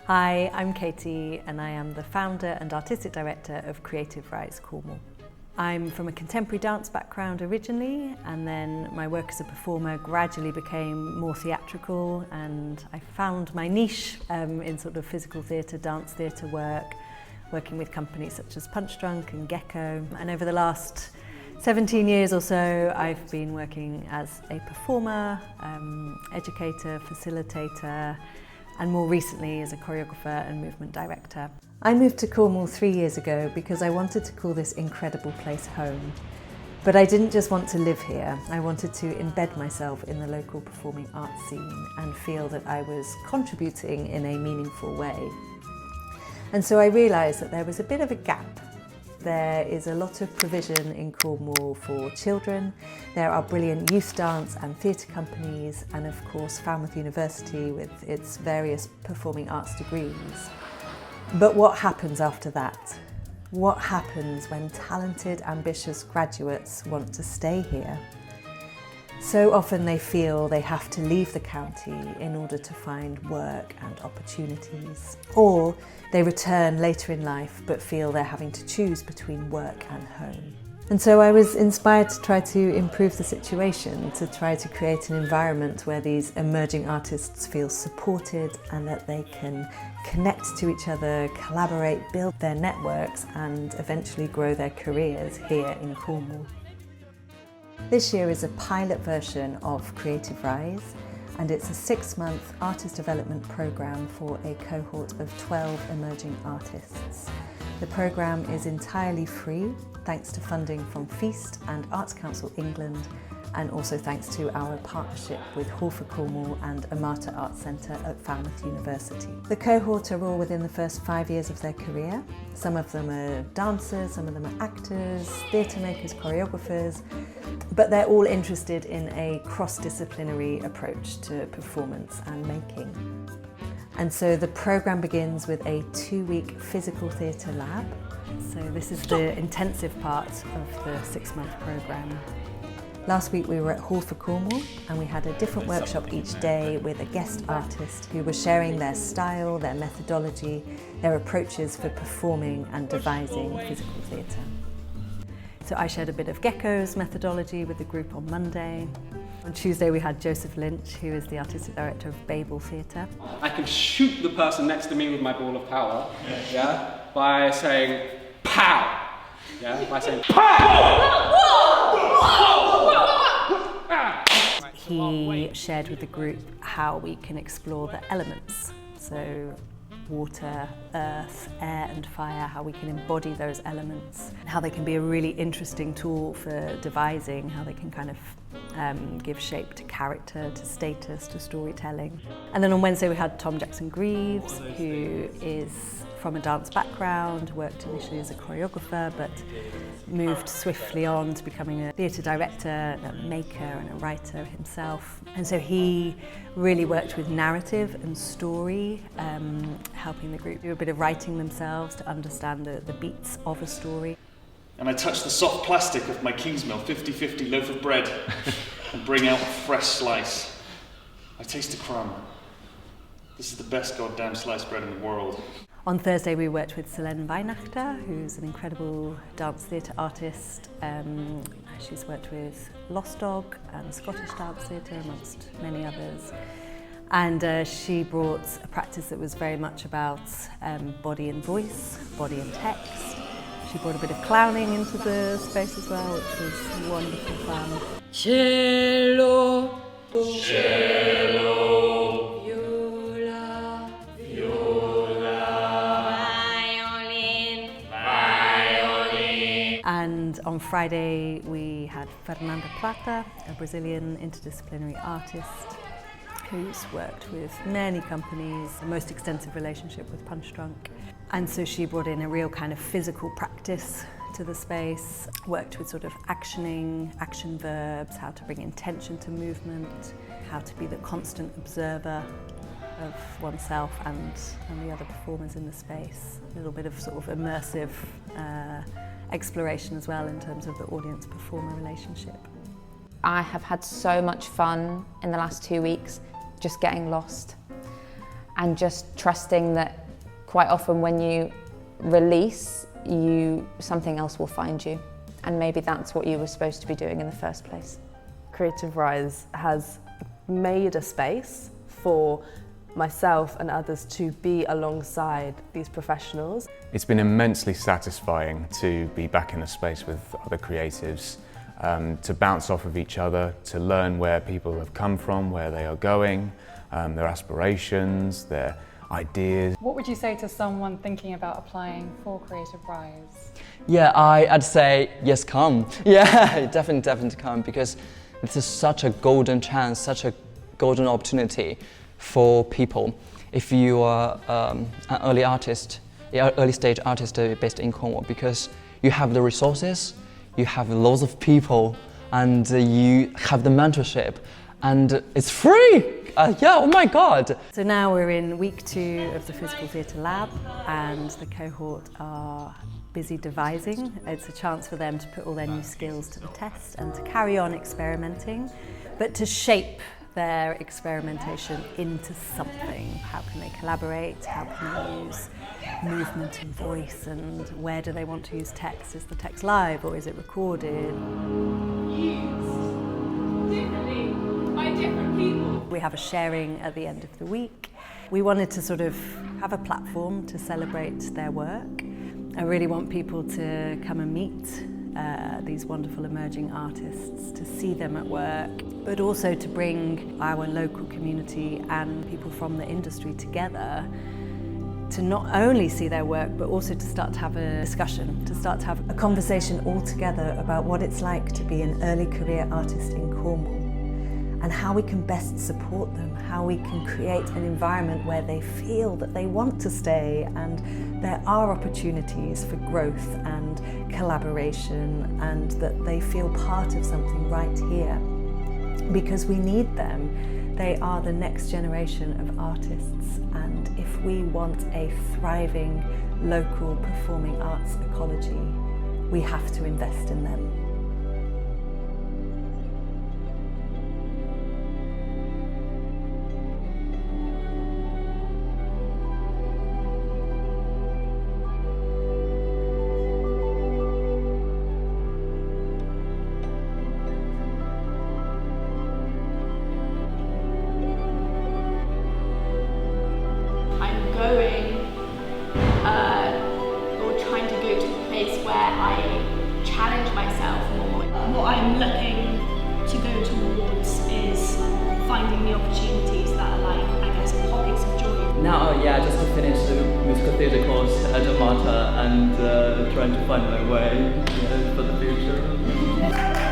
Hi, I'm Katie and I am the founder and artistic director of Creative Rise Cornwall. I'm from a contemporary dance background originally, and then my work as a performer gradually became more theatrical, and I found my niche in sort of physical theatre, dance theatre work, working with companies such as Punch Drunk and Gecko. And over the last 17 years or so, I've been working as a performer, educator, facilitator, and more recently as a choreographer and movement director. I moved to Cornwall 3 years ago because I wanted to call this incredible place home. But I didn't just want to live here, I wanted to embed myself in the local performing arts scene and feel that I was contributing in a meaningful way. And so I realised that there was a bit of a gap. There is a lot of provision in Cornwall for children. There are brilliant youth dance and theatre companies, and of course Falmouth University with its various performing arts degrees. But what happens after that? What happens when talented, ambitious graduates want to stay here? So often they feel they have to leave the county in order to find work and opportunities. Or they return later in life but feel they're having to choose between work and home. And so I was inspired to try to improve the situation, to try to create an environment where these emerging artists feel supported and that they can connect to each other, collaborate, build their networks and eventually grow their careers here in Cornwall. This year is a pilot version of Creative Rise, and it's a 6-month artist development programme for a cohort of 12 emerging artists. The programme is entirely free, thanks to funding from Feast and Arts Council England, and also thanks to our partnership with Hall for Cornwall and Amata Arts Centre at Falmouth University. The cohort are all within the first 5 years of their career. Some of them are dancers, some of them are actors, theatre makers, choreographers, but they're all interested in a cross-disciplinary approach to performance and making. And so the programme begins with a 2-week physical theatre lab. So this is the intensive part of the 6-month programme. Last week we were at Hall for Cornwall and we had a different workshop each day with a guest artist who was sharing their style, their methodology, their approaches for performing and devising physical theatre. So I shared a bit of Gecko's methodology with the group on Monday. On Tuesday we had Joseph Lynch, who is the artistic director of Babel Theatre. I can shoot the person next to me with my ball of power, yeah, by saying pow, yeah, by saying pow. He shared with the group how we can explore the elements, so water, earth, air and fire, how we can embody those elements, how they can be a really interesting tool for devising, how they can kind of give shape to character, to status, to storytelling. And then on Wednesday we had Tom Jackson Greaves, who is from a dance background, worked initially as a choreographer but moved swiftly on to becoming a theatre director, a maker and a writer himself. And so he really worked with narrative and story, helping the group do a bit of writing themselves to understand the beats of a story. And I touch the soft plastic of my Kingsmill 50-50 loaf of bread and bring out a fresh slice. I taste a crumb. This is the best goddamn sliced bread in the world. On Thursday we worked with Solène Weinachter, who's an incredible dance theatre artist. She's worked with Lost Dog and Scottish Dance Theatre amongst many others. And she brought a practice that was very much about body and voice, body and text. She brought a bit of clowning into the space as well, which was wonderful fun. Cello, cello, viola, viola, violin, violin. And on Friday we had Fernanda Prata, a Brazilian interdisciplinary artist who's worked with many companies, the most extensive relationship with Punch Drunk. And so she brought in a real kind of physical practice to the space, worked with sort of actioning, action verbs, how to bring intention to movement, how to be the constant observer of oneself and the other performers in the space. A little bit of sort of immersive exploration as well in terms of the audience-performer relationship. I have had so much fun in the last 2 weeks, just getting lost. and just trusting that quite often when you release, something else will find you. And maybe that's what you were supposed to be doing in the first place. Creative Rise has made a space for myself and others to be alongside these professionals. It's been immensely satisfying to be back in a space with other creatives, to bounce off of each other, to learn where people have come from, where they are going, their aspirations, their ideas. What would you say to someone thinking about applying for Creative Rise? Yeah, I'd say yes, come. Yeah, definitely come, because this is such a golden chance, such a golden opportunity for people. If you are an early stage artist based in Cornwall, because you have the resources, you have loads of people, and you have the mentorship, and it's free! Yeah, oh my God! So now we're in week 2 of the Physical Theatre Lab, and the cohort are busy devising. It's a chance for them to put all their new skills to the test and to carry on experimenting, but to shape their experimentation into something. How can they collaborate? How can they use movement and voice? And where do they want to use text? Is the text live or is it recorded? Used differently by different people. We have a sharing at the end of the week. We wanted to sort of have a platform to celebrate their work. I really want people to come and meet these wonderful emerging artists, to see them at work, but also to bring our local community and people from the industry together to not only see their work, but also to start to have a discussion, to start to have a conversation all together about what it's like to be an early career artist in Cornwall, and how we can best support them, how we can create an environment where they feel that they want to stay and there are opportunities for growth and collaboration, and that they feel part of something right here. Because we need them. They are the next generation of artists, and if we want a thriving local performing arts ecology, we have to invest in them. Trying to go to a place where I challenge myself more. What I'm looking to go towards is finding the opportunities that are like, I guess, pockets of joy. Now, just to finish the musical theatre course at Diment and trying to find my way for the future.